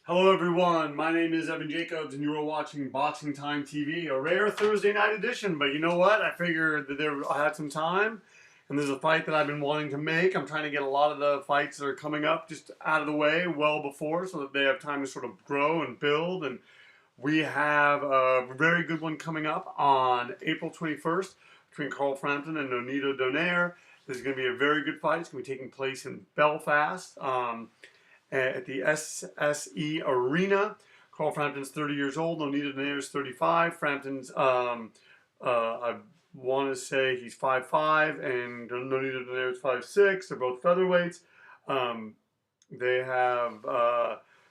Hello everyone, my name is Evan Jacobs and you are watching Boxing Time TV, a rare Thursday night edition, but you know what? I figured that I had some time and there's a fight that I've been wanting to make. I'm trying to get a lot of the fights that are coming up just out of the way well before so that they have time to sort of grow and build, and we have a very good one coming up on April 21st between Carl Frampton and Nonito Donaire. This is going to be a very good fight. It's going to be taking place in Belfast. At the SSE Arena. Carl Frampton's 30 years old. Nonito Donaire is 35. Frampton's, I want to say he's 5'5", and Nonito Donaire is 5'6". They're both featherweights. They have,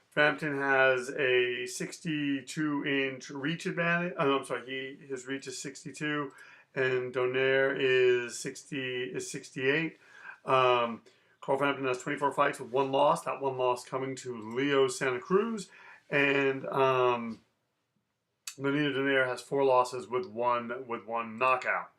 Frampton has a 62-inch reach advantage. I'm sorry, his reach is 62, and Donaire is 68. Carl Frampton has 24 fights with one loss. That one loss coming to Leo Santa Cruz. And Nonito Donaire has 4 losses with one knockout.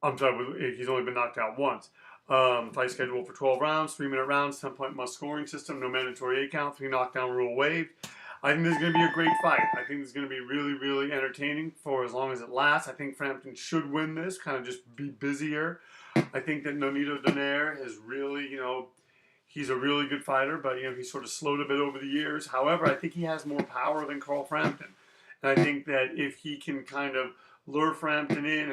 I'm sorry, he's only been knocked out once. Fight scheduled for 12 rounds, 3-minute rounds, 10-point must scoring system, no mandatory 8 count, 3 knockdown rule waived. I think this is going to be a great fight. I think it's going to be really, really entertaining for as long as it lasts. I think Frampton should win this, kind of just be busier. I think that Nonito Donaire is really, he's a really good fighter, but, he's sort of slowed a bit over the years. However, I think he has more power than Carl Frampton. And I think that if he can kind of lure Frampton in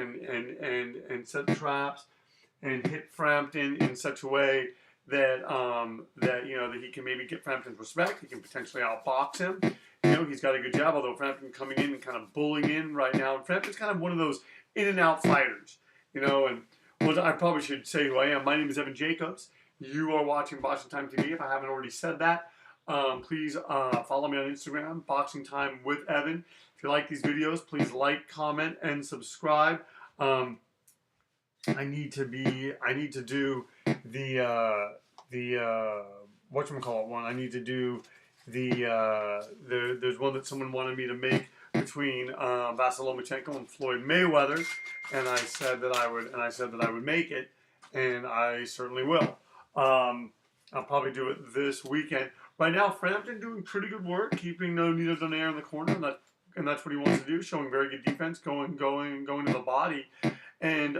and set traps and hit Frampton in such a way that, that he can maybe get Frampton's respect, he can potentially outbox him. He's got a good jab, although Frampton coming in and kind of bullying in right now. And Frampton's kind of one of those in-and-out fighters, and well, I probably should say who I am. My name is Evan Jacobs. You are watching Boxing Time TV. If I haven't already said that, please follow me on Instagram, Boxing Time with Evan. If you like these videos, please like, comment, and subscribe. I need to do the whatchamacallit one. I need to do there's one that someone wanted me to make between Vasyl Lomachenko and Floyd Mayweather, and I said that I would make it, and I certainly will. I'll probably do it this weekend. Right now, Frampton doing pretty good work, keeping Nonito Donaire in the corner, and that's what he wants to do, showing very good defense, going to the body. And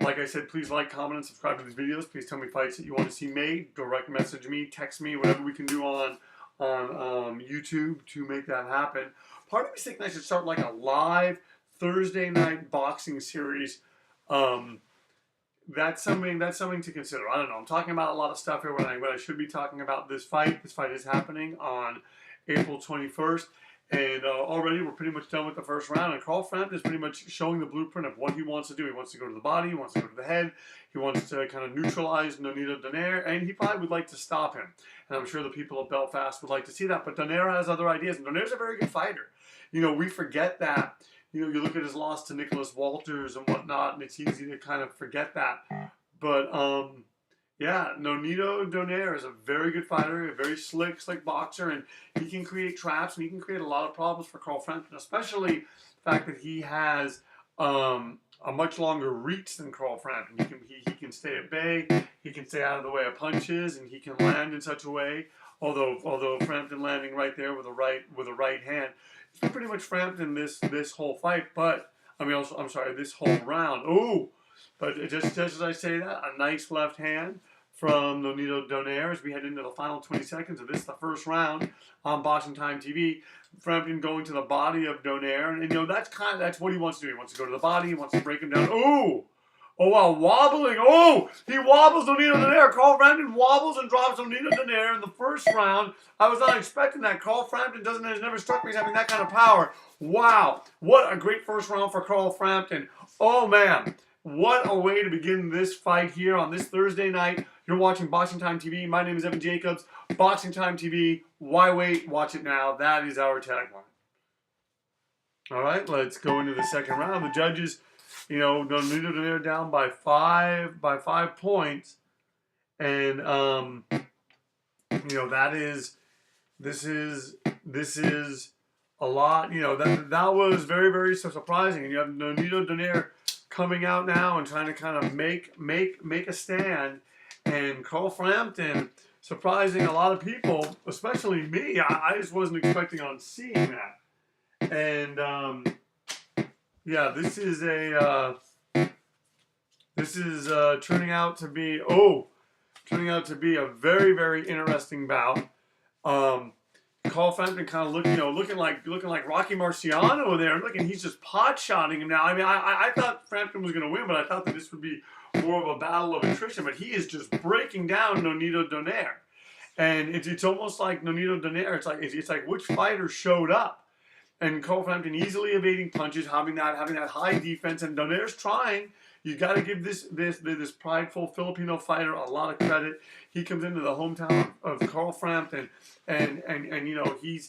like I said, please like, comment, and subscribe to these videos. Please tell me fights that you want to see made. Direct message me, text me, whatever we can do on YouTube to make that happen. Part of me is thinking I should start like a live Thursday night boxing series. That's something to consider. I don't know. I'm talking about a lot of stuff here when I should be talking about this fight. This fight is happening on April 21st. And already we're pretty much done with the first round. And Carl Frampton is pretty much showing the blueprint of what he wants to do. He wants to go to the body. He wants to go to the head. He wants to kind of neutralize Nonito Donaire. And he probably would like to stop him. And I'm sure the people of Belfast would like to see that. But Donaire has other ideas. And Donaire's a very good fighter. We forget that. You look at his loss to Nicholas Walters and whatnot, and it's easy to kind of forget that. But, yeah, Nonito Donaire is a very good fighter, a very slick boxer, and he can create traps, and he can create a lot of problems for Carl Frampton, especially the fact that he has a much longer reach than Carl Frampton. He can stay at bay, he can stay out of the way of punches, and he can land in such a way, although Frampton landing right there with a right hand. It's been pretty much Frampton this whole fight, but, this whole round. Ooh! But just as I say that, a nice left hand from Nonito Donaire as we head into the final 20 seconds of this, the first round on Boxing Time TV. Frampton going to the body of Donaire, and that's what he wants to do. He wants to go to the body. He wants to break him down. Ooh! Oh wow, wobbling. Oh, he wobbles Nonito Donaire. Carl Frampton wobbles and drops Nonito Donaire in the first round. I was not expecting that. Carl Frampton has never struck me as having that kind of power. Wow, what a great first round for Carl Frampton. Oh man. What a way to begin this fight here on this Thursday night. You're watching Boxing Time TV. My name is Evan Jacobs. Boxing Time TV. Why wait? Watch it now. That is our tagline. All right, let's go into the second round. The judges, Nonito Donaire down by 5 points, and this is a lot. That was very, very surprising. And you have Nonito Donaire coming out now and trying to kind of make a stand, and Carl Frampton surprising a lot of people, especially me. I just wasn't expecting on seeing that. And yeah, this is turning out to be a very, very interesting bout. Carl Frampton kind of looking like Rocky Marciano there. Looking, he's just pot-shotting him now. I mean, I thought Frampton was going to win, but I thought that this would be more of a battle of attrition. But he is just breaking down Nonito Donaire, and it's almost like Nonito Donaire. It's like which fighter showed up. And Carl Frampton easily evading punches, having that high defense, and Donaire's trying. You got to give this prideful Filipino fighter a lot of credit. He comes into the hometown of Carl Frampton, and you know he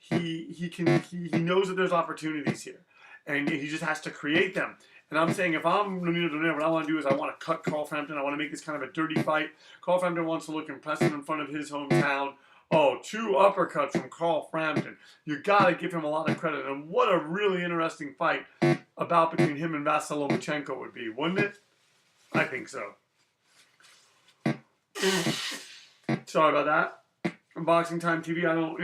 knows that there's opportunities here, and he just has to create them. And I'm saying if I'm Nonito Donaire, what I want to do is I want to cut Carl Frampton. I want to make this kind of a dirty fight. Carl Frampton wants to look impressive in front of his hometown. Oh, 2 uppercuts from Carl Frampton. You got to give him a lot of credit. And what a really interesting fight about between him and Vasyl Lomachenko would be, wouldn't it? I think so. Sorry about that. Boxing Time TV, I don't,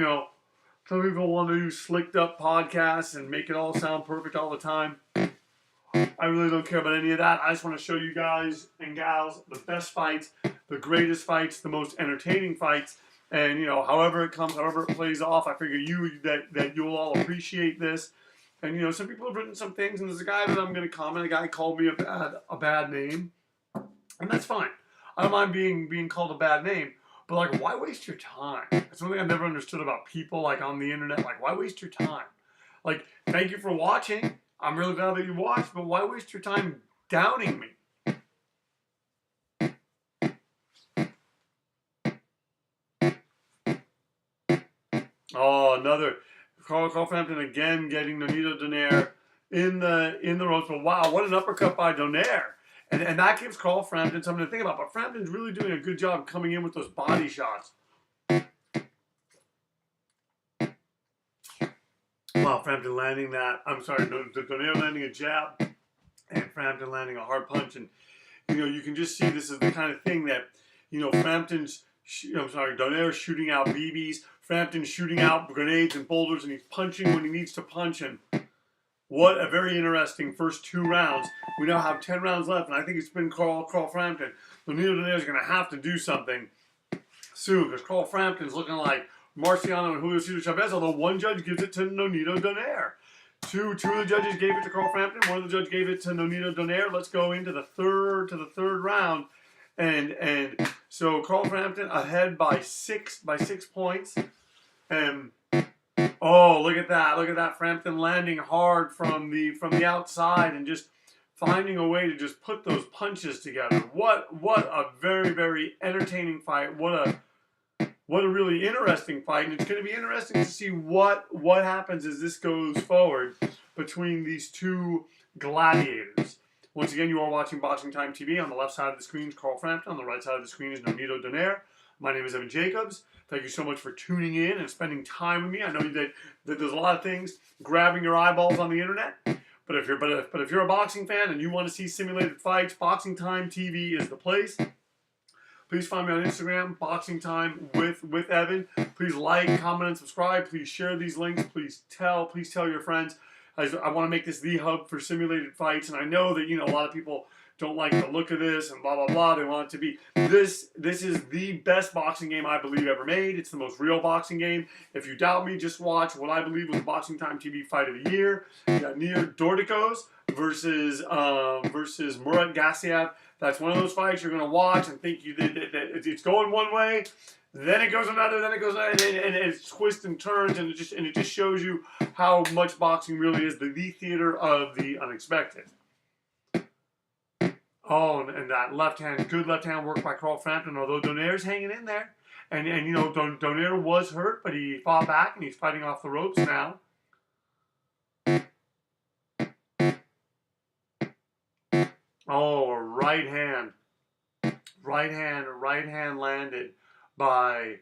some people want to do slicked up podcasts and make it all sound perfect all the time. I really don't care about any of that. I just want to show you guys and gals the best fights, the greatest fights, the most entertaining fights. And, however it comes, however it plays off, I figure that you'll all appreciate this. And, some people have written some things, and there's a guy that I'm going to comment. A guy called me a bad name, and that's fine. I don't mind being called a bad name, but, like, why waste your time? That's one thing I've never understood about people, like, on the internet. Like, why waste your time? Like, thank you for watching. I'm really glad that you watched, but why waste your time downing me? Oh, another Carl Frampton again getting Nonito Donaire in the ropes. But wow, what an uppercut by Donaire. And that gives Carl Frampton something to think about. But Frampton's really doing a good job coming in with those body shots. Wow, Frampton landing that. I'm sorry, Donaire landing a jab and Frampton landing a hard punch. And, you can just see this is the kind of thing that, Donaire's shooting out BBs. Frampton's shooting out grenades and boulders, and he's punching when he needs to punch. And what a very interesting first 2 rounds. We now have 10 rounds left, and I think it's been Carl Frampton. Nonito Donaire is going to have to do something soon, because Carl Frampton's looking like Marciano and Julio Cesar Chavez, although one judge gives it to Nonito Donaire. Two of the judges gave it to Carl Frampton. One of the judges gave it to Nonito Donaire. Let's go into the third round. And so Carl Frampton ahead by 6 points. And oh, look at that. Frampton landing hard from the outside and just finding a way to just put those punches together. What a very, very entertaining fight. What a really interesting fight. And it's going to be interesting to see what happens as this goes forward between these 2 gladiators. Once again, you are watching Boxing Time TV. On the left side of the screen is Carl Frampton. On the right side of the screen is Nonito Donaire. My name is Evan Jacobs. Thank you so much for tuning in and spending time with me. I know that there's a lot of things grabbing your eyeballs on the internet. But if you're a boxing fan and you want to see simulated fights, Boxing Time TV is the place. Please find me on Instagram, Boxing Time with Evan. Please like, comment, and subscribe. Please share these links. Please tell your friends. I want to make this the hub for simulated fights, and I know that a lot of people don't like the look of this and blah blah blah. They want it to be this. This is the best boxing game I believe ever made. It's the most real boxing game. If you doubt me, just watch what I believe was the Boxing Time TV fight of the year. You got Nir Dordikos versus Murat Gassiev. That's one of those fights you're going to watch and think it's going one way. Then it goes another, and it twists and turns, and it just shows you how much boxing really is the theater of the unexpected. Oh, and that good left hand work by Carl Frampton, although Donaire's hanging in there. And Donaire was hurt, but he fought back, and he's fighting off the ropes now. Oh, right hand landed by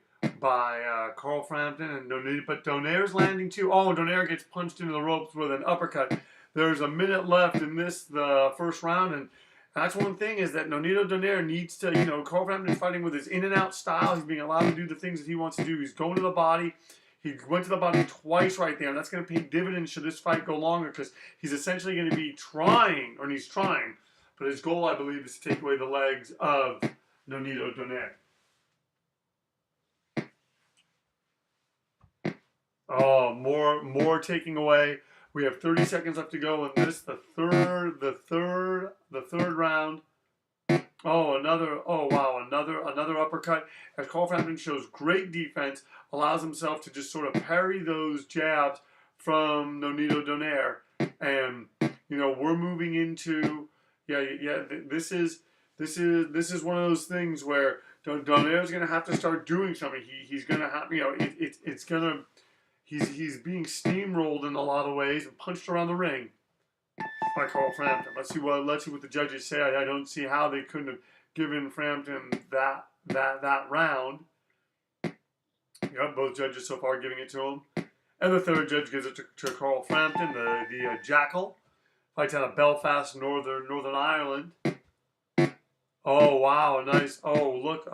Carl Frampton, and but Donaire's landing too. Oh, Donaire gets punched into the ropes with an uppercut. There's a minute left in the first round, That's one thing, is that Nonito Donaire needs to, Carl Frampton is fighting with his in and out style. He's being allowed to do the things that he wants to do. He's going to the body. He went to the body twice right there. And that's going to pay dividends should this fight go longer, because he's essentially going to be trying, but his goal, I believe, is to take away the legs of Nonito Donaire. Oh, more taking away. We have 30 seconds left to go in this, the third round. Another uppercut. As Carl Frampton shows great defense, allows himself to just sort of parry those jabs from Nonito Donaire. And, we're moving into, this is one of those things where Donaire's going to have to start doing something. He's going to have, he's being steamrolled in a lot of ways and punched around the ring by Carl Frampton. Let's see what the judges say. I don't see how they couldn't have given Frampton that round. Both judges so far giving it to him. And the third judge gives it to Carl Frampton, the Jackal. Fights out of Belfast, Northern Ireland. Oh, wow, nice. Oh, look,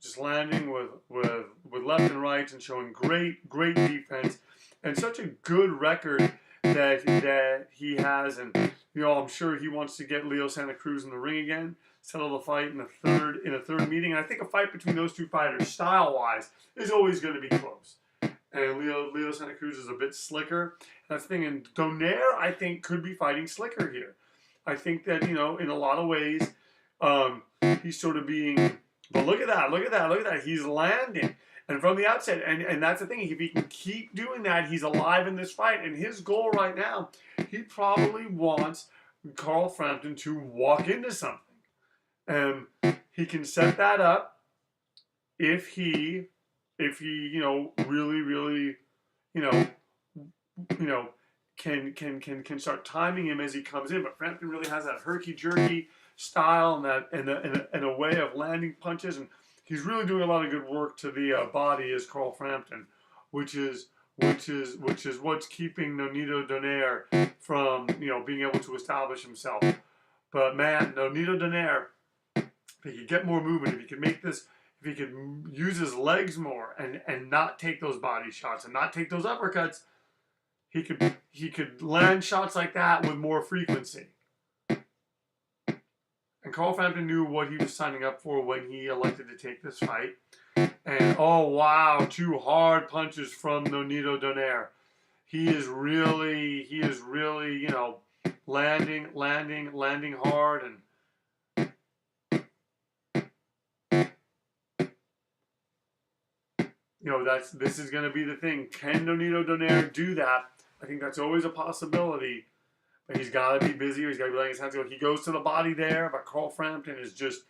just landing with left and right and showing great defense and such a good record that he has. And I'm sure he wants to get Leo Santa Cruz in the ring again, settle the fight in a third meeting. And I think a fight between those two fighters, style-wise, is always going to be close. And Leo Santa Cruz is a bit slicker. That's the thing. And Donaire, I think, could be fighting slicker here. I think that, in a lot of ways, he's sort of being... But look at that. He's landing. And from the outset, and that's the thing, if he can keep doing that, he's alive in this fight. And his goal right now, he probably wants Carl Frampton to walk into something. And he can set that up if he really, can start timing him as he comes in. But Frampton really has that herky-jerky style and a way of landing punches, and he's really doing a lot of good work to the body as Carl Frampton, which is what's keeping Nonito Donaire from being able to establish himself. But man, Nonito Donaire, if he could get more movement, if he could make this, if he could use his legs more and not take those body shots and not take those uppercuts, he could land shots like that with more frequency. And Carl Frampton knew what he was signing up for when he elected to take this fight. And oh wow, 2 hard punches from Nonito Donaire. He is really, landing hard, and this is going to be the thing. Can Nonito Donaire do that? I think that's always a possibility. But he's got to be busy. He's got to be letting his hands go. He goes to the body there, but Carl Frampton is just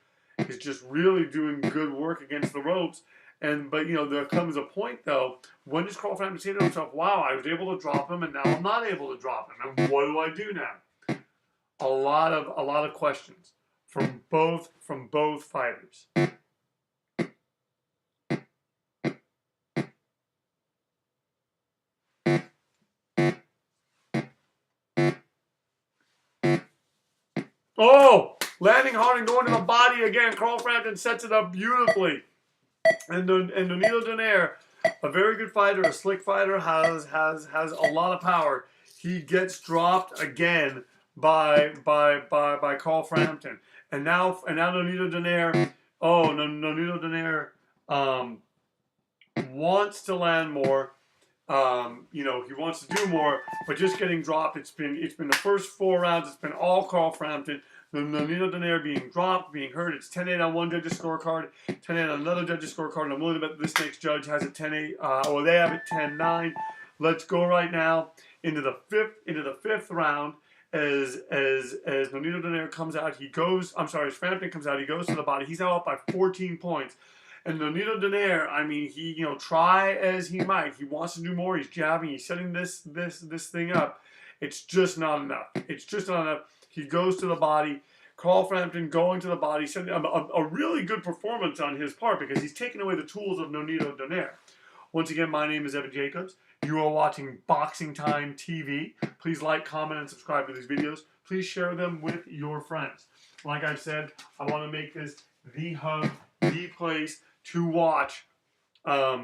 really doing good work against the ropes. But there comes a point though. When does Carl Frampton say to himself, "Wow, I was able to drop him, and now I'm not able to drop him. And what do I do now?" A lot of questions from both fighters. Oh, landing hard and going to the body again. Carl Frampton sets it up beautifully. And Nonito Donaire, a very good fighter, a slick fighter, has a lot of power. He gets dropped again by Carl Frampton. And now Nonito Donaire, Nonito Donaire wants to land more. He wants to do more, but just getting dropped. It's been the first 4 rounds. It's been all Carl Frampton. Nonito Donaire being dropped, being hurt. It's 10-8 on one judge's scorecard, 10-8 on another judge's scorecard. And I'm willing to bet this next judge has it 10-8, they have it 10-9. Let's go right now into the fifth round. As Nonito Donaire comes out, as Frampton comes out, he goes to the body. He's now up by 14 points. And Nonito Donaire, he, try as he might, he wants to do more. He's jabbing, he's setting this thing up. It's just not enough. He goes to the body. Carl Frampton going to the body, sending a really good performance on his part, because he's taken away the tools of Nonito Donaire. Once again, my name is Evan Jacobs. You are watching Boxing Time TV. Please like, comment, and subscribe to these videos. please share them with your friends. Like I said, I want to make this the hub, the place to watch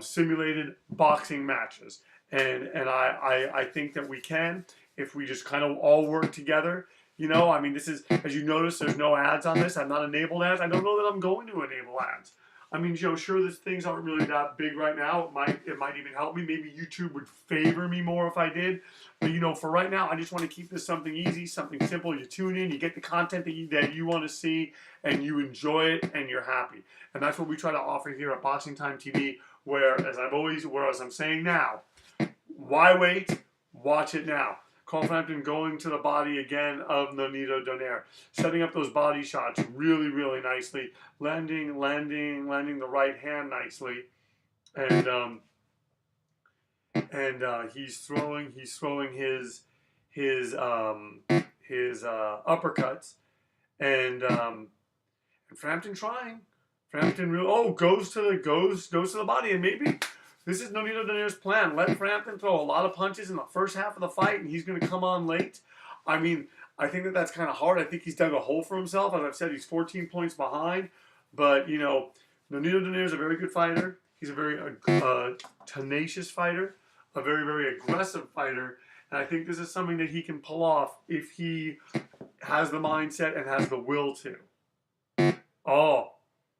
simulated boxing matches. And I think that we can, if we just kind of all work together. You know, I mean, this is, as you notice, there's no ads on this. I'm not enabled ads. I don't know that I'm going to enable ads. I mean, you know, sure, these things aren't really that big right now. It might even help me. Maybe YouTube would favor me more if I did. But, you know, for right now, I just want to keep this something easy, something simple. You tune in, you get the content that you want to see, and you enjoy it, and you're happy. And that's what we try to offer here at Boxing Time TV, where, as I'm saying now, why wait? Watch it now. Frampton going to the body again of Nonito Donaire, setting up those body shots really, really nicely, landing the right hand nicely, and he's throwing his uppercuts, and Frampton trying. Frampton really goes to the body, and maybe this is Nonito Donaire's plan. Let Frampton throw a lot of punches in the first half of the fight, and he's going to come on late. I mean, I think that's kind of hard. I think he's dug a hole for himself. As I've said, he's 14 points behind. But, you know, Nonito Donaire is a very good fighter. He's a very tenacious fighter, a very, very aggressive fighter. And I think this is something that he can pull off if he has the mindset and has the will to. Oh,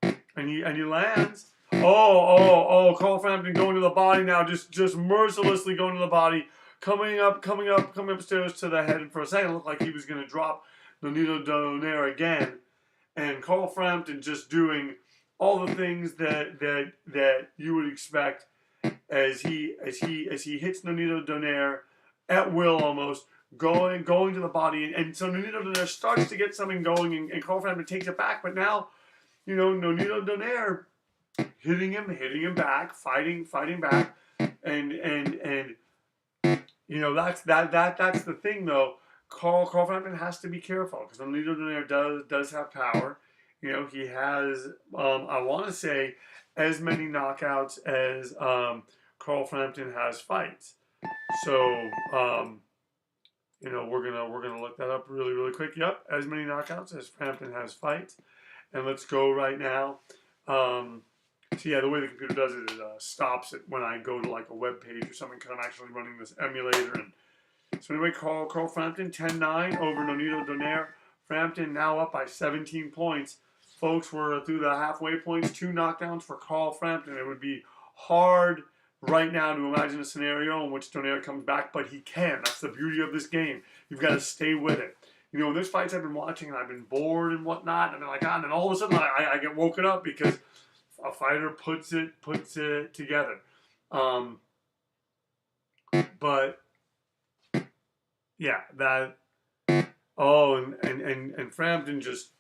and he lands. Carl Frampton going to the body now, just mercilessly going to the body, coming upstairs to the head. And for a second, it looked like he was going to drop Nonito Donaire again. And Carl Frampton just doing all the things that you would expect as he hits Nonito Donaire at will, almost going to the body. And so Nonito Donaire starts to get something going, and Carl Frampton takes it back. But now, you know, Nonito Donaire hitting him back, fighting back, and you know, that's the thing though. Carl Frampton has to be careful because Nonito Donaire does have power. You know, he has I want to say as many knockouts as Carl Frampton has fights. So you know, we're gonna look that up really quick. Yep, as many knockouts as Frampton has fights. And let's go right now. So yeah, the way the computer does it, it stops it when I go to like a web page or something, because I'm actually running this emulator. And so anyway, Carl Frampton 10-9 over Nonito Donaire. Frampton now up by 17 points. Folks, we're through the halfway points. 2 knockdowns for Carl Frampton. It would be hard right now to imagine a scenario in which Donaire comes back, but he can. That's the beauty of this game. You've got to stay with it. You know, there's fights I've been watching and I've been bored and whatnot, and I've been like, and then all of a sudden I get woken up because a fighter puts it together. But yeah, that. Oh, and Frampton just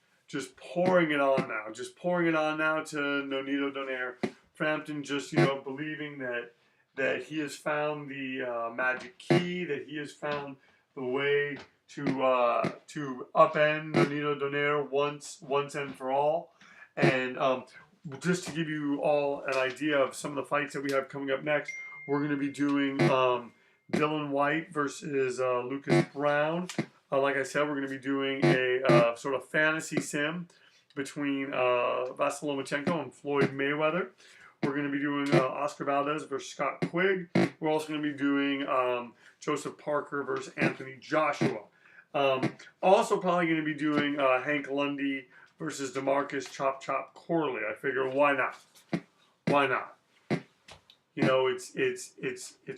pouring it on now to Nonito Donaire. Frampton just, you know, believing that he has found the magic key, that he has found the way to upend Nonito Donaire once and for all. And just to give you all an idea of some of the fights that we have coming up next, we're going to be doing Dylan White versus Lucas Brown. Like I said, we're going to be doing a sort of fantasy sim between Vasyl Lomachenko and Floyd Mayweather. We're going to be doing Oscar Valdez versus Scott Quigg. We're also going to be doing Joseph Parker versus Anthony Joshua. Also probably going to be doing Hank Lundy versus DeMarcus Chop Corley. I figure, why not? Why not? You know, it's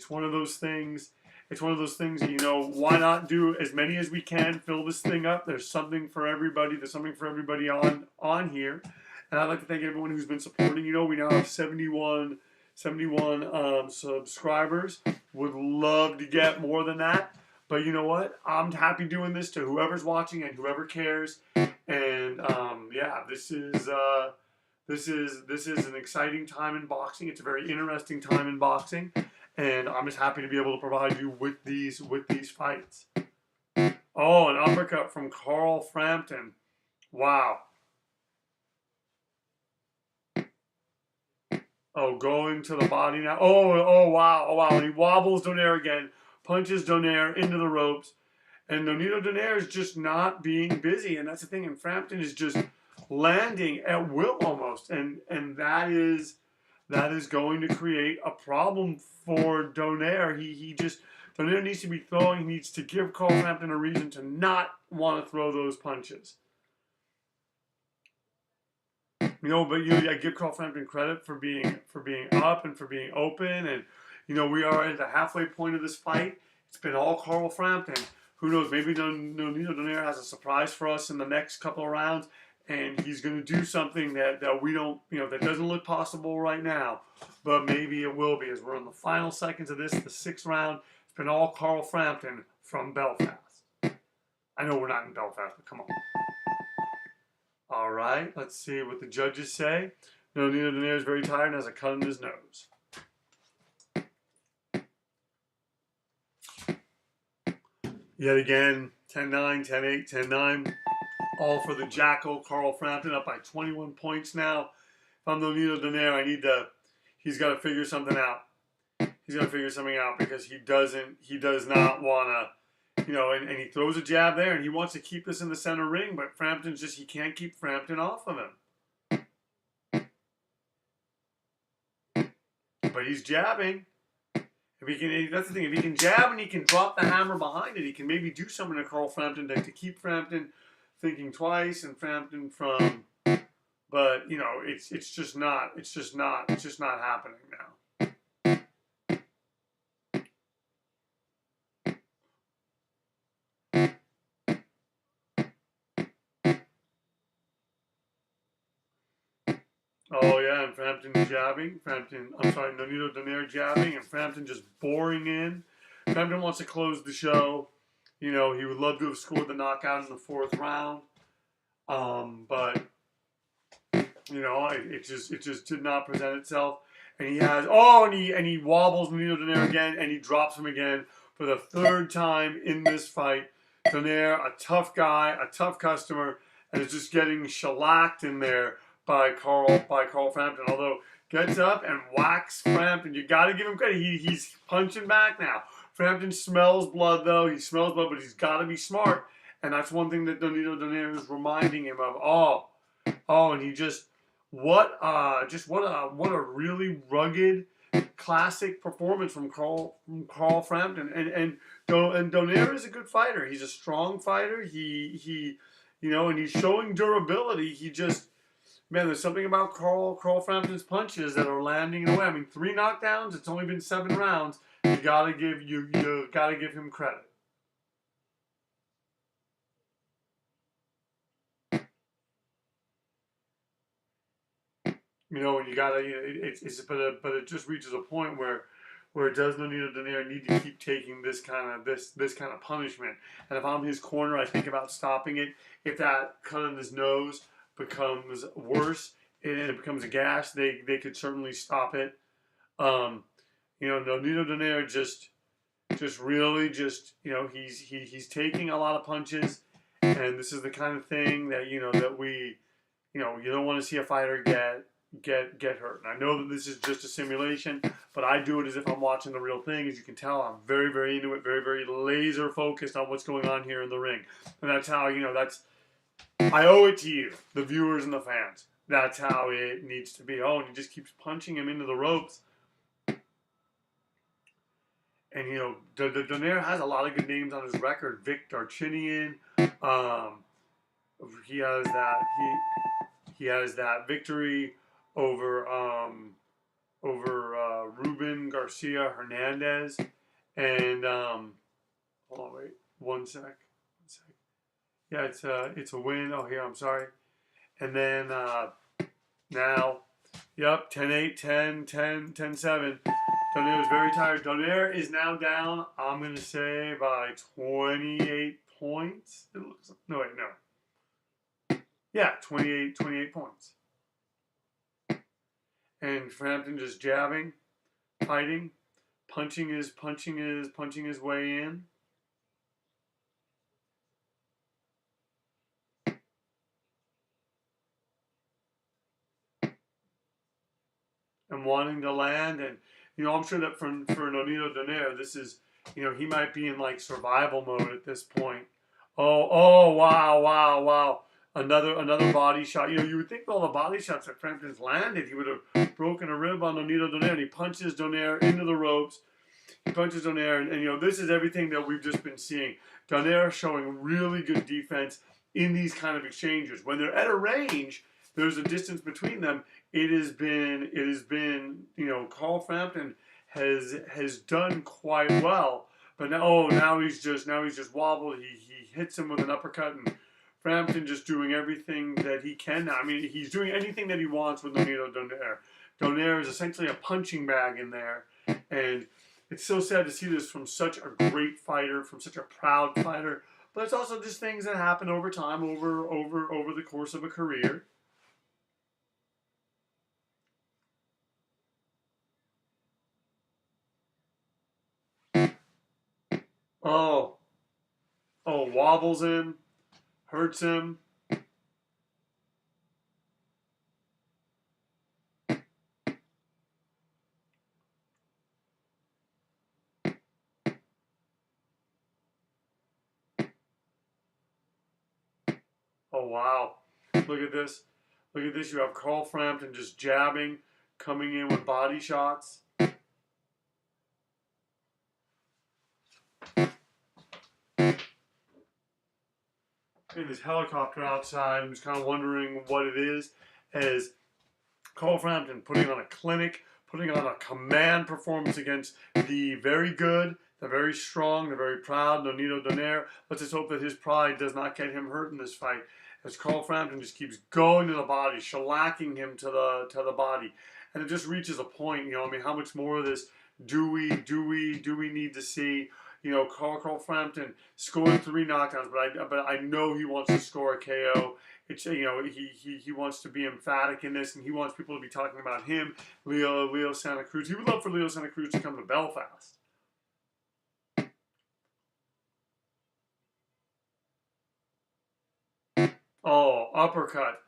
one of those things. It's one of those things that, you know, why not do as many as we can, fill this thing up. There's something for everybody. There's something for everybody on here. And I'd like to thank everyone who's been supporting. You know, we now have 71 subscribers. Would love to get more than that. But you know what? I'm happy doing this to whoever's watching and whoever cares. And yeah, this is an exciting time in boxing. It's a very interesting time in boxing. And I'm just happy to be able to provide you with these fights. Oh, an uppercut from Carl Frampton. Wow. Oh, going to the body now. Oh, wow. And he wobbles Donaire again. Punches Donaire into the ropes. And Nonito Donaire is just not being busy, and that's the thing. And Frampton is just landing at will almost, and that is going to create a problem for Donaire. He just Donaire needs to be throwing. He needs to give Carl Frampton a reason to not want to throw those punches. But I give Carl Frampton credit for being up and for being open, and we are at the halfway point of this fight. It's been all Carl Frampton. Who knows? Maybe Nonito Donaire has a surprise for us in the next couple of rounds, and he's going to do something that we don't, that doesn't look possible right now, but maybe it will be as we're in the final seconds of this, the 6th round. It's been all Carl Frampton from Belfast. I know we're not in Belfast, but come on. All right, let's see what the judges say. Nonito Donaire is very tired and has a cut in his nose. Yet again, 10-9, 10-8, 10-9. All for the Jackal, Carl Frampton, up by 21 points now. If I'm Nonito Donaire, he's got to figure something out. He's got to figure something out because he does not want to, and he throws a jab there and he wants to keep this in the center ring, but Frampton's he can't keep Frampton off of him. But he's jabbing. That's the thing. If he can jab and he can drop the hammer behind it, he can maybe do something to Carl Frampton to keep Frampton thinking twice and Frampton from. But it's just not happening now. Oh yeah, and Frampton jabbing. Nonito Donaire jabbing, and Frampton just boring in. Frampton wants to close the show. He would love to have scored the knockout in the 4th round. But it just did not present itself. And he wobbles Nonito Donaire again, and he drops him again for the 3rd time in this fight. Donaire, a tough guy, a tough customer, and is just getting shellacked in there by Carl Frampton. Although gets up and whacks Frampton. You got to give him credit. He's punching back now. Frampton smells blood though. He smells blood, but he's got to be smart. And that's one thing that Nonito Donaire is reminding him of. And he what a really rugged, classic performance from Carl Frampton. And Donaire is a good fighter. He's a strong fighter. And he's showing durability. There's something about Carl Frampton's punches that are landing away. 3 knockdowns. It's only been 7 rounds. You gotta give him credit. But it just reaches a point where does Nonito Donaire need to keep taking this kind of punishment? And if I'm his corner, I think about stopping it. If that cut in his nose becomes worse and it becomes a gash, they could certainly stop it. Nonito Donaire he's taking a lot of punches, and this is the kind of thing that that we you don't want to see a fighter get hurt. And I know that this is just a simulation, but I do it as if I'm watching the real thing. As you can tell, I'm very, very into it, very, very laser focused on what's going on here in the ring. And that's how, I owe it to you, the viewers and the fans. That's how it needs to be. And he just keeps punching him into the ropes. And, Donaire has a lot of good names on his record. Vic Darchinian. He has that victory over Ruben Garcia Hernandez, and hold on, wait, one sec. Yeah, it's a win. Oh, here, I'm sorry. And then now, yep, 10-8, 10-10, 10-7. Donaire was very tired. Donaire is now down, I'm going to say, by 28 points. It looks, no, wait, no. Yeah, 28 points. And Frampton just jabbing, fighting, punching his way in. And wanting to land, and I'm sure that for Nonito Donaire, this is You know, he might be in like survival mode at this point. Oh, wow, wow, wow. Another body shot. You know, you would think with all the body shots that Frampton's landed, he would have broken a rib on Nonito Donaire, and he punches Donaire into the ropes. He punches Donaire, and you know, this is everything that we've just been seeing. Donaire showing really good defense in these kind of exchanges. When they're at a range, there's a distance between them. It has been, you know, Carl Frampton has done quite well. But now, now he's just wobbled. He hits him with an uppercut, and Frampton just doing everything that he can now. I mean, he's doing anything that he wants with Nonito Donaire. Donaire is essentially a punching bag in there, and it's so sad to see this from such a great fighter, from such a proud fighter. But it's also just things that happen over time, over the course of a career. Oh, wobbles him, hurts him. Oh, wow. Look at this. Look at this. You have Carl Frampton just jabbing, coming in with body shots. In this helicopter outside, I'm just kind of wondering what it is. As Carl Frampton putting on a clinic, putting on a command performance against the very good, the very strong, the very proud Nonito Donaire. Let's just hope that his pride does not get him hurt in this fight. As Carl Frampton just keeps going to the body, shellacking him to the body, and it just reaches a point. You know, I mean, how much more of this do we need to see? You know, Carl Frampton scored 3 knockdowns, but I know he wants to score a KO. It's, you know, he wants to be emphatic in this, and he wants people to be talking about him, Leo Santa Cruz. He would love for Leo Santa Cruz to come to Belfast. Oh, uppercut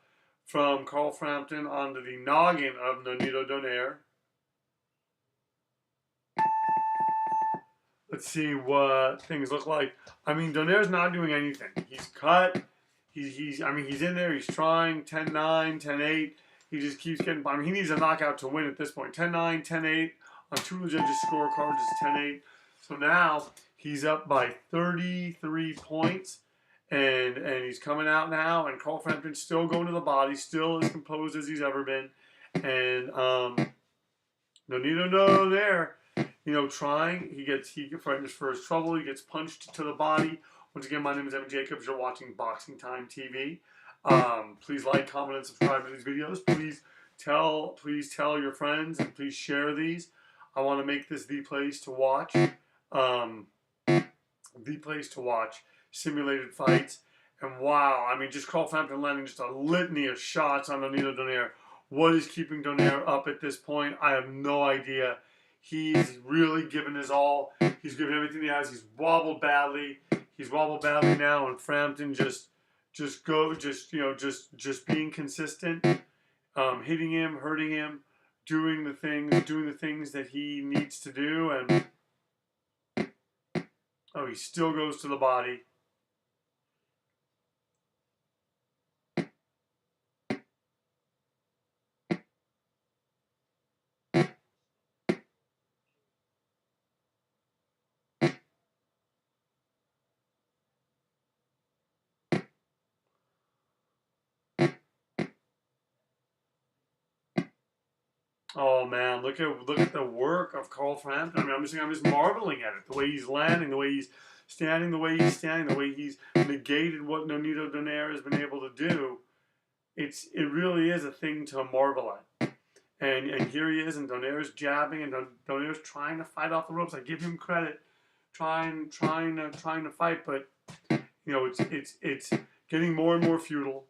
from Carl Frampton onto the noggin of Nonito Donaire. Let's see what things look like. I mean, Donaire's not doing anything. He's cut. I mean, he's in there. He's trying 10-9, 10-8. He just keeps getting. I mean, he needs a knockout to win at this point. 10-9, 10-8 on 2 of the judges' scorecards is 10-8. So now he's up by 33 points, and he's coming out now. And Carl Frampton's still going to the body, still as composed as he's ever been. And no there. You know, trying. He fights for his trouble. He gets punched to the body. Once again, my name is Evan Jacobs. You're watching Boxing Time TV. Please like, comment, and subscribe to these videos. Please tell your friends, and please share these. I want to make this the place to watch. The place to watch simulated fights. And wow, I mean, just Carl Frampton landing just a litany of shots on Nonito Donaire. What is keeping Donaire up at this point? I have no idea. He's really given his all. He's given everything he has. He's wobbled badly. He's wobbled badly now, and Frampton just being consistent, hitting him, hurting him, doing the things that he needs to do, and he still goes to the body. Oh man, look at the work of Carl Frampton. I mean, I'm just marveling at it. The way he's landing, the way he's standing, the way he's negated what Nonito Donaire has been able to do. It really is a thing to marvel at. And here he is, and Donaire's jabbing, and Donaire's trying to fight off the ropes. I give him credit, trying to fight, but you know, it's getting more and more futile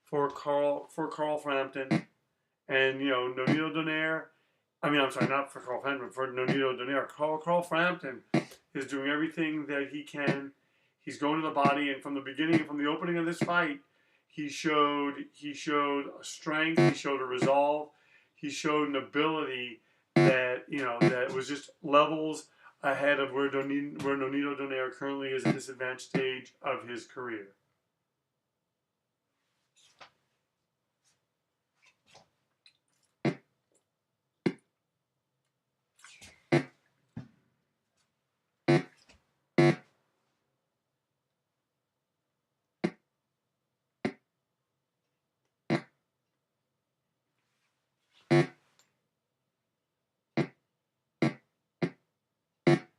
for Carl Frampton. And, you know, Nonito Donaire, I'm sorry, not for Carl Frampton, for Nonito Donaire. Carl Frampton is doing everything that he can. He's going to the body, and from the beginning, from the opening of this fight, he showed a strength, he showed a resolve, he showed an ability that, you know, that was just levels ahead of where Nonito Donaire currently is at this advanced stage of his career.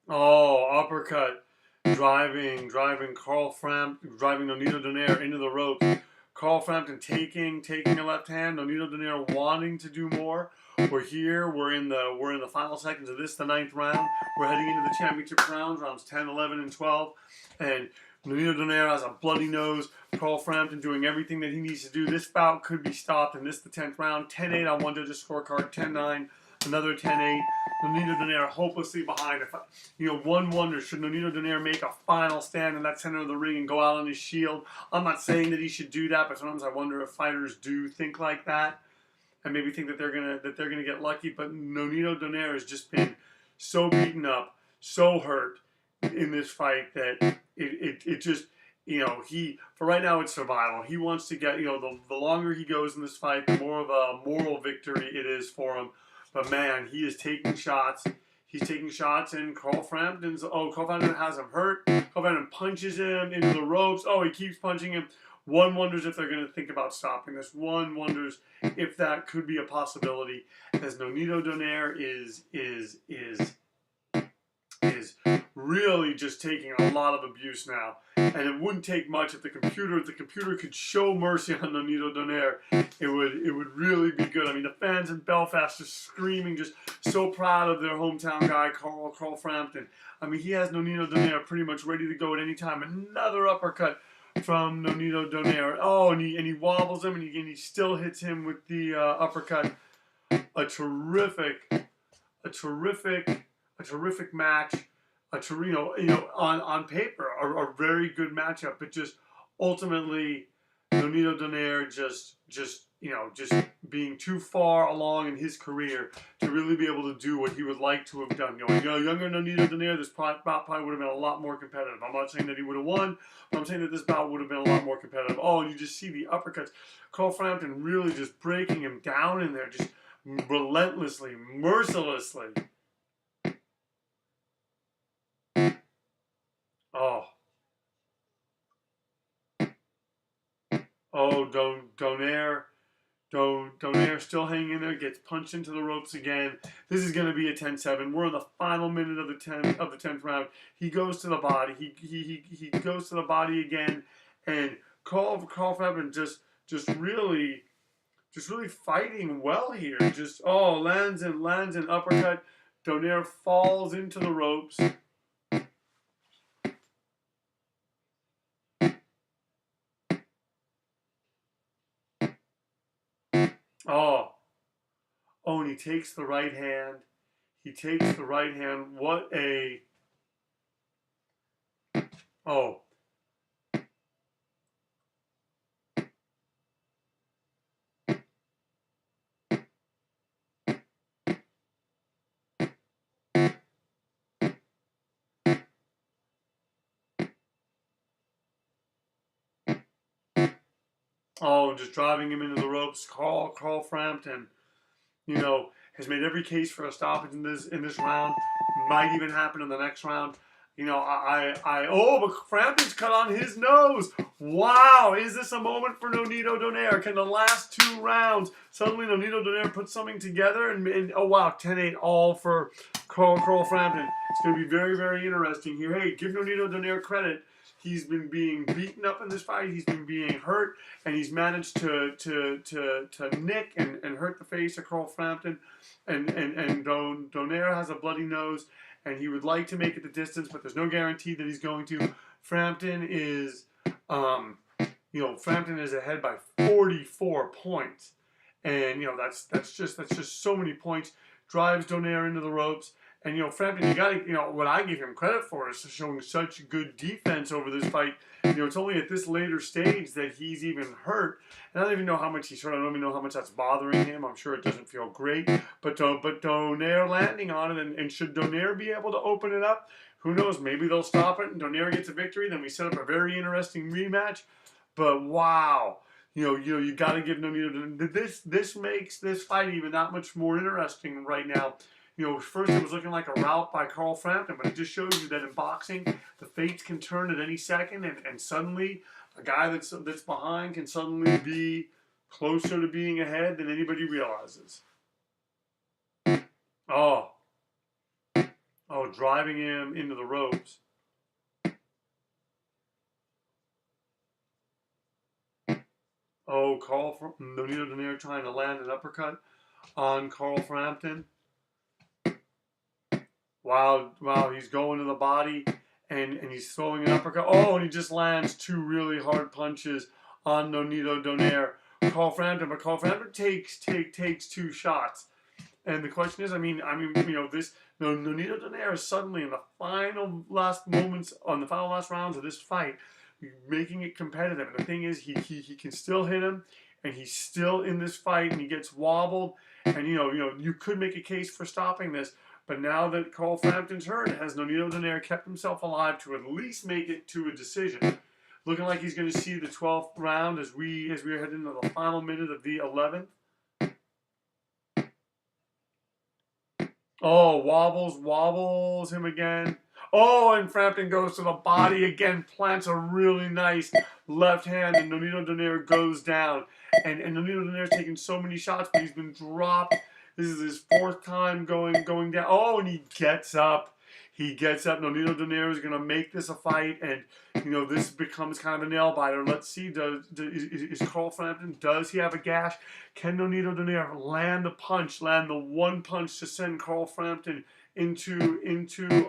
Oh, uppercut. Driving driving Nonito Donaire into the ropes. Carl Frampton taking a left hand. Nonito Donaire wanting to do more. We're here. We're in the final seconds of this, the 9th round. We're heading into the championship rounds 10, 11, and 12. And Nonito Donaire has a bloody nose. Carl Frampton doing everything that he needs to do. This bout could be stopped in this, the 10th round. 10-8 on one judge's scorecard. 10-9. Another 10-8. Nonito Donaire hopelessly behind. One wonder, should Nonito Donaire make a final stand in that center of the ring and go out on his shield? I'm not saying that he should do that, but sometimes I wonder if fighters do think like that and maybe think that they're gonna get lucky. But Nonito Donaire has just been so beaten up, so hurt in this fight that it just, for right now it's survival. He wants to get, the longer he goes in this fight, the more of a moral victory it is for him. But man, he is taking shots. He's taking shots, and Carl Frampton has him hurt. Carl Frampton punches him into the ropes. Oh, he keeps punching him. One wonders if they're going to think about stopping this. One wonders if that could be a possibility, as Nonito Donaire is really just taking a lot of abuse now. And it wouldn't take much if the computer could show mercy on Nonito Donaire. It would really be good. I mean, the fans in Belfast just screaming, just so proud of their hometown guy, Carl Frampton. I mean, he has Nonito Donaire pretty much ready to go at any time. Another uppercut from Nonito Donaire. Oh, and he wobbles him, and he still hits him with the uppercut. A terrific match. On paper, a very good matchup, but just ultimately, Nonito Donaire just being too far along in his career to really be able to do what he would like to have done. Younger Nonito Donaire, this bout probably would have been a lot more competitive. I'm not saying that he would have won, but I'm saying that this bout would have been a lot more competitive. Oh, and you just see the uppercuts. Carl Frampton really just breaking him down in there, just relentlessly, mercilessly. Donaire still hanging in there, gets punched into the ropes again. This is going to be a 10-7. We're in the final minute of the 10th round. He goes to the body. He goes to the body again, and Carl Frampton just really fighting well here. Lands an uppercut. Donaire falls into the ropes. And he takes the right hand. What a... just driving him into the ropes. Carl Frampton, has made every case for a stoppage in this round. Might even happen in the next round. But Frampton's cut on his nose. Wow, is this a moment for Nonito Donaire? Can the last 2 rounds, suddenly Nonito Donaire put something together? And oh wow, 10-8 all for Carl Frampton. It's going to be very, very interesting here. Hey, give Nonito Donaire credit. He's been being beaten up in this fight. He's been being hurt, and he's managed to nick and hurt the face of Carl Frampton. And Donaire has a bloody nose, and he would like to make it the distance, but there's no guarantee that he's going to. Frampton is ahead by 44 points, and that's just so many points. Drives Donaire into the ropes, And, Frampton, you got to, what I give him credit for is showing such good defense over this fight. It's only at this later stage that he's even hurt. And I don't even know how much he's hurt. I don't even know how much that's bothering him. I'm sure it doesn't feel great. But Donaire landing on it, and should Donaire be able to open it up? Who knows? Maybe they'll stop it and Donaire gets a victory. Then we set up a very interesting rematch. But wow. You got to give Nonito. This makes this fight even that much more interesting right now. First it was looking like a rout by Carl Frampton, but it just shows you that in boxing, the fates can turn at any second, and suddenly a guy that's behind can suddenly be closer to being ahead than anybody realizes. Oh, driving him into the ropes. Oh, Nonito Donaire trying to land an uppercut on Carl Frampton. Wow, he's going to the body, and he's throwing an uppercut. Oh, and he just lands two really hard punches on Nonito Donaire. Carl Frampton takes two shots. And the question is, Nonito Donaire is suddenly in the final last rounds of this fight, making it competitive. And the thing is, he can still hit him, and he's still in this fight, and he gets wobbled. And you could make a case for stopping this, but now that Carl Frampton's hurt, has Nonito Donaire kept himself alive to at least make it to a decision? Looking like he's going to see the 12th round as we are heading into the final minute of the 11th. Oh, wobbles him again. Oh, and Frampton goes to the body again, plants a really nice left hand, and Nonito Donaire goes down. And Nonito Donaire's taken so many shots, but he's been dropped. This is his fourth time going down. Oh, and he gets up. Nonito Donaire is going to make this a fight, and this becomes kind of a nail biter. Let's see. Is Carl Frampton? Does he have a gash? Can Nonito Donaire land the one punch to send Carl Frampton into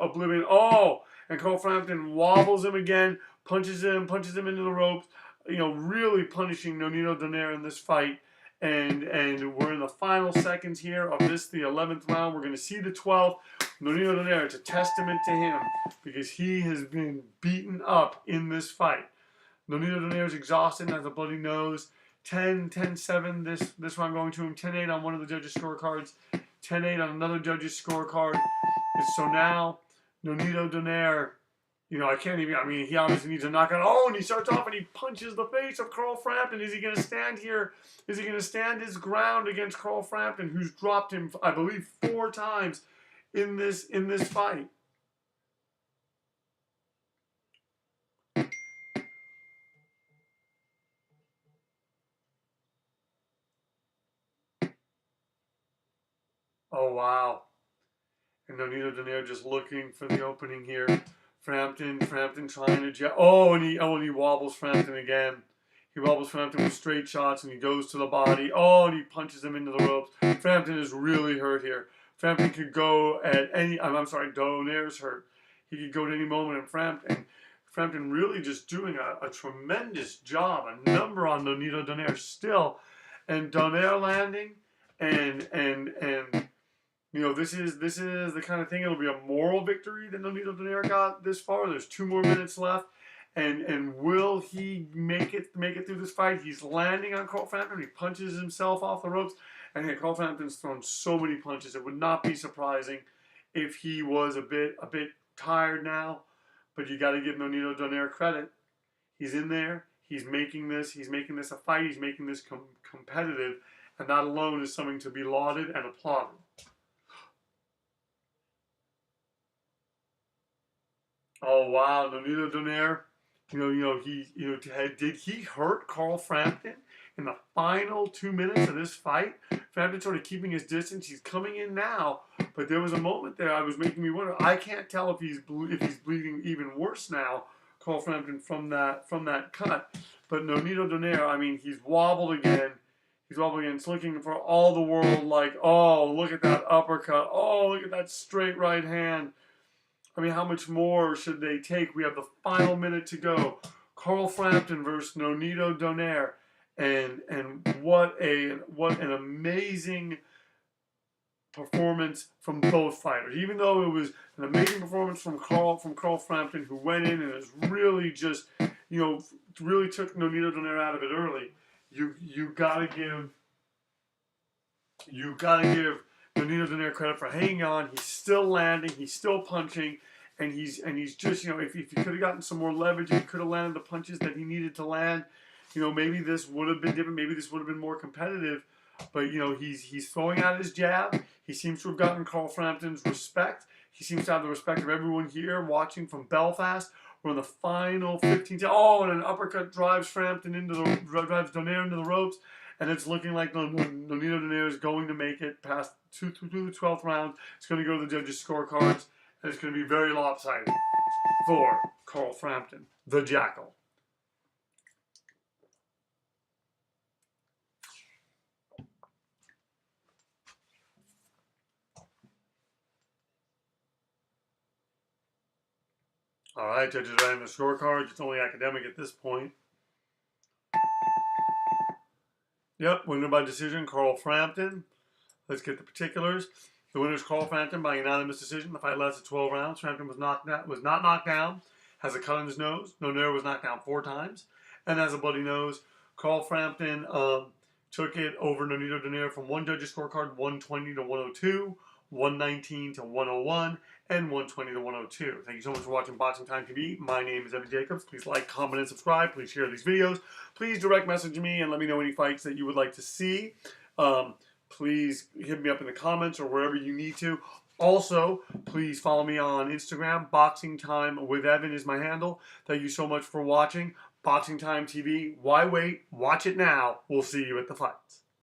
oblivion? Oh, and Carl Frampton wobbles him again, punches him into the ropes. Really punishing Nonito Donaire in this fight. And we're in the final seconds here of the 11th round. We're going to see the 12th. Nonito Donaire, it's a testament to him because he has been beaten up in this fight. Nonito Donaire's exhausted and has a bloody nose. 10-7 this round going to him. 10-8 on one of the judges' scorecards. 10-8 on another judge's scorecard. And so now, Nonito Donaire, he obviously needs to knock out. Oh, and he starts off and he punches the face of Carl Frampton. Is he going to stand here? Is he going to stand his ground against Carl Frampton, who's dropped him, I believe, 4 times in this fight? Oh, wow. And Nonito Donaire just looking for the opening here. Frampton trying to and he wobbles Frampton again. He wobbles Frampton with straight shots, and he goes to the body. Oh, and he punches him into the ropes. Frampton is really hurt here. Frampton could go at any. Donaire's hurt. He could go at any moment, and Frampton really just doing a tremendous job, a number on Nonito Donaire still, and Donaire landing, and this is the kind of thing. It'll be a moral victory that Nonito Donaire got this far. There's 2 more minutes left, and will he make it through this fight? He's landing on Carl Frampton. He punches himself off the ropes, and Carl Frampton's thrown so many punches. It would not be surprising if he was a bit tired now. But you got to give Nonito Donaire credit. He's in there. He's making this a fight. He's making this competitive, and that alone is something to be lauded and applauded. Oh wow, Nonito Donaire. Did he hurt Carl Frampton in the final 2 minutes of this fight? Frampton sort of keeping his distance. He's coming in now, but there was a moment there I was making me wonder. I can't tell if he's bleeding even worse now, Carl Frampton, from that cut. But Nonito Donaire, he's wobbled again. He's looking for all the world like, oh, look at that uppercut. Oh, look at that straight right hand. How much more should they take? We have the final minute to go. Carl Frampton versus Nonito Donaire. And what an amazing performance from both fighters. Even though it was an amazing performance from Carl Frampton, who went in and is really just, really took Nonito Donaire out of it early. You gotta give Nonito Donaire credit for hanging on. He's still landing. He's still punching. And he's just, if he could have gotten some more leverage, if he could have landed the punches that he needed to land, maybe this would have been different. Maybe this would have been more competitive. But, he's throwing out his jab. He seems to have gotten Carl Frampton's respect. He seems to have the respect of everyone here watching from Belfast. We're in the final 15. Oh, and an uppercut drives Donaire into the ropes. And it's looking like Nonito Donaire is going to make it past through the 12th round. It's going to go to the judges' scorecards. And it's going to be very lopsided for Carl Frampton, the Jackal. All right, judges are writing the scorecards. It's only academic at this point. Yep, winner by decision, Carl Frampton. Let's get the particulars. The winner is Carl Frampton by unanimous decision. The fight lasted 12 rounds. Frampton was not knocked down. Has a cut on his nose. Donaire was knocked down 4 times and has a bloody nose. Carl Frampton took it over Nonito Donaire from one judge's scorecard, 120 to 102, 119 to 101, and 120 to 102. Thank you so much for watching Boxing Time TV. My name is Evan Jacobs. Please like, comment, and subscribe. Please share these videos. Please direct message me and let me know any fights that you would like to see. Please hit me up in the comments or wherever you need to. Also, please follow me on Instagram. Boxing Time with Evan is my handle. Thank you so much for watching. Boxing Time TV. Why wait? Watch it now. We'll see you at the fights.